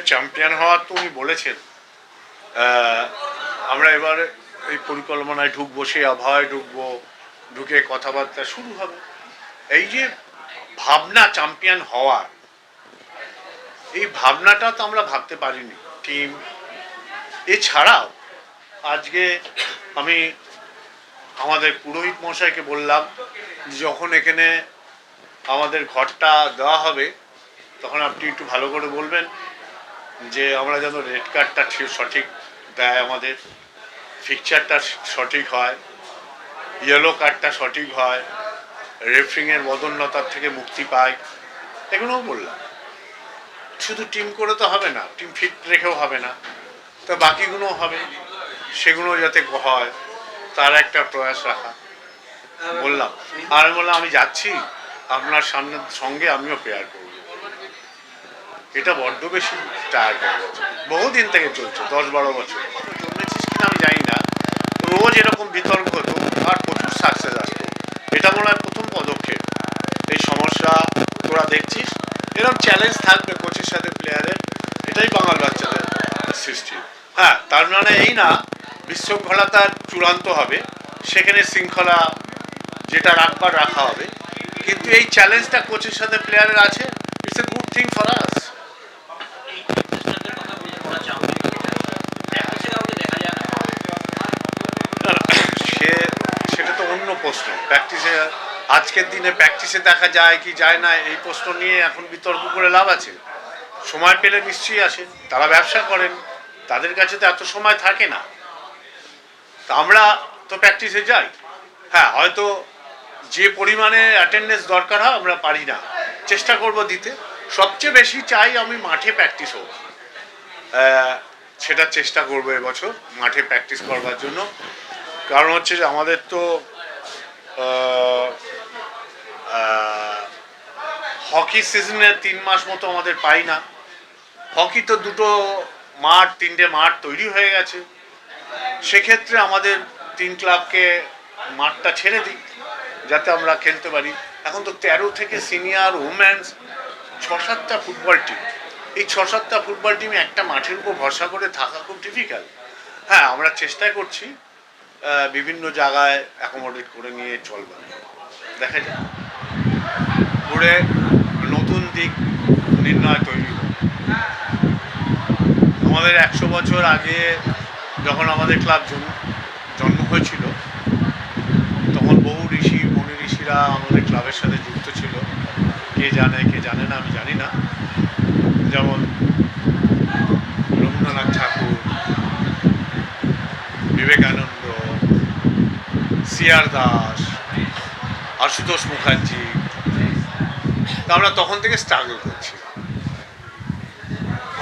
Champion হওয়ার তো উনি বলেছেন। আমরা এবার এই পরিকল্পনায় ঢুকবো, সেই আবহাওয়ায় ঢুকবো, ঢুকে কথাবার্তা শুরু হবে। এই যে ভাবনা চ্যাম্পিয়ন হওয়ার, এই ভাবনাটা তো আমরা ভাবতে পারিনি টিম। এছাড়াও আজকে আমি আমাদের পুরোহিত মশাইকে বললাম, যখন এখানে আমাদের ঘরটা দেওয়া হবে তখন আপনি একটু ভালো করে বলবেন যে আমরা যেন রেড কার্ডটা সঠিক দেয়, আমাদের ফিকচারটা সঠিক হয়, ইয়েলো কার্ডটা সঠিক হয়, রেফারিংয়ের বদন্যতার থেকে মুক্তি পায়, এগুলোও বললাম। শুধু টিম করে তো হবে না, টিম ফিট রেখেও হবে না, তো বাকিগুলো হবে, সেগুলো যাতে হয় তার একটা প্রয়াস রাখা বললাম। আর বললাম আমি যাচ্ছি, আপনার সঙ্গে আমিও প্রেয়ার করব। এটা বড্ড বেশি টায়ার হয়ে গেছে, বহুদিন থেকে চলছে, 10-12 বছর। জন্মেছিস কিনা আমি জানি না, রোজ এরকম বিতর্ক হতো আর প্রচুর সাকসেস আসতো। এটা মনে হয় প্রথম পদক্ষেপ। এই সমস্যা তোরা দেখছিস, এরকম চ্যালেঞ্জ থাকবে কোচের সাথে প্লেয়ারের, এটাই বাঙাল বাচ্চাদের সৃষ্টি। হ্যাঁ, তার মানে এই না বিশৃঙ্খলতা চূড়ান্ত হবে, সেখানে শৃঙ্খলা যেটা রাখবার রাখা হবে, কিন্তু এই চ্যালেঞ্জটা কোচের সাথে প্লেয়ারের আছে, it's a good thing for us. সেটা তো অন্য প্রশ্ন। প্র্যাকটিসে আজকের দিনে প্র্যাকটিসে দেখা যায় কি যায় না, এই প্রশ্ন নিয়ে এখন বিতর্ক করে লাভ আছে? সময় পেলে নিশ্চয়ই আসেন, তারা ব্যবসা করেন, তাদের কাছে তো এত সময় থাকে না। তা আমরা তো প্র্যাকটিসে যাই, হ্যাঁ হয়তো যে পরিমাণে অ্যাটেন্ডেন্স দরকার হয় আমরা পারি না, চেষ্টা করব দিতে। সবচেয়ে বেশি চাই আমি মাঠে প্র্যাকটিস হোক, সেটা চেষ্টা করবো এবছর মাঠে প্র্যাকটিস করবার জন্য। কারণ হচ্ছে যে আমাদের তো হকি সিজনে 3 মাস মতো আমাদের পাই না। হকি তো 3টে মাঠ তৈরি হয়ে গেছে, সেক্ষেত্রে আমাদের 3 ক্লাবকে মাঠটা ছেড়ে দিই যাতে আমরা খেলতে পারি। এখন তো 13 থেকে সিনিয়র উমেন্স 6-7টা ফুটবল টিম, এই 6-7টা ফুটবল টিমে একটা মাঠের উপর ভরসা করে থাকা খুব ডিফিকাল্ট। হ্যাঁ, আমরা চেষ্টা করছি বিভিন্ন জায়গায় অ্যাকোমোডেট করে নিয়ে চলবে, দেখা যায় করে নতুন দিক নির্ণয় তৈরি হবে। আমাদের 100 বছর আগে যখন আমাদের ক্লাব জন্ম হয়েছিল, তখন বহু মনি ঋষিরা আমাদের ক্লাবের সাথে যুক্ত ছিল। কে জানে না আমি জানি না, যেমন রবীন্দ্রনাথ ঠাকুর, বিবেকানন্দ, সিআর দাস, আশুতোষ মুখার্জি। আমরা তখন থেকে স্ট্রাগল করছি।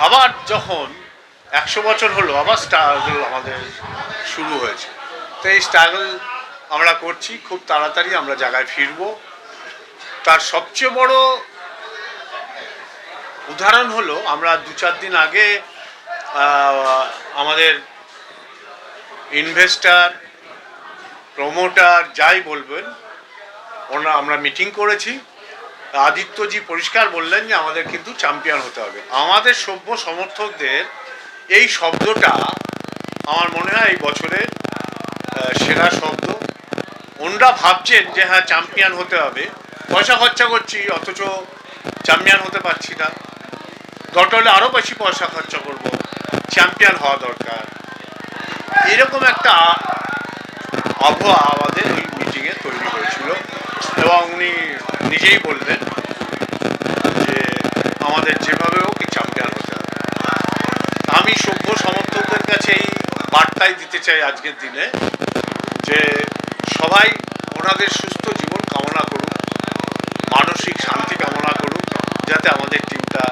আবার যখন 100 বছর হলো, আবার স্ট্রাগল আমাদের শুরু হয়েছে। তো এই স্ট্রাগল আমরা করছি, খুব তাড়াতাড়ি আমরা জায়গায় ফিরব। তার সবচেয়ে বড় উদাহরণ হলো, আমরা 2-4 দিন আগে আমাদের ইনভেস্টার, প্রমোটার যাই বলবেন, আমরা মিটিং করেছি। আদিত্যজি পরিষ্কার বললেন যে আমাদের কিন্তু চ্যাম্পিয়ন হতে হবে। আমাদের সভ্য সমর্থকদের এই শব্দটা আমার মনে হয় এই বছরের সেরা শব্দ। ওনরা ভাবছেন যে হ্যাঁ চ্যাম্পিয়ন হতে হবে, পয়সা খরচা করছি অথচ চ্যাম্পিয়ন হতে পারছি না, দরকার হলে আরও বেশি পয়সা খরচা করব, চ্যাম্পিয়ন হওয়া দরকার। এরকম একটা আবহাওয়া আমাদের এই মিটিংয়ে তৈরি হয়েছিল, এবং উনি নিজেই বললেন যে আমাদের যেভাবে হোক চ্যাম্পিয়ন হতে হবে। আমি সভ্য সমর্থকদের কাছে এই বার্তাই দিতে চাই আজকের দিনে, যে সবাই ওনাদের সুস্থ জীবন কামনা করুক, মানসিক শান্তি কামনা করুক, যাতে আমাদের টিমটা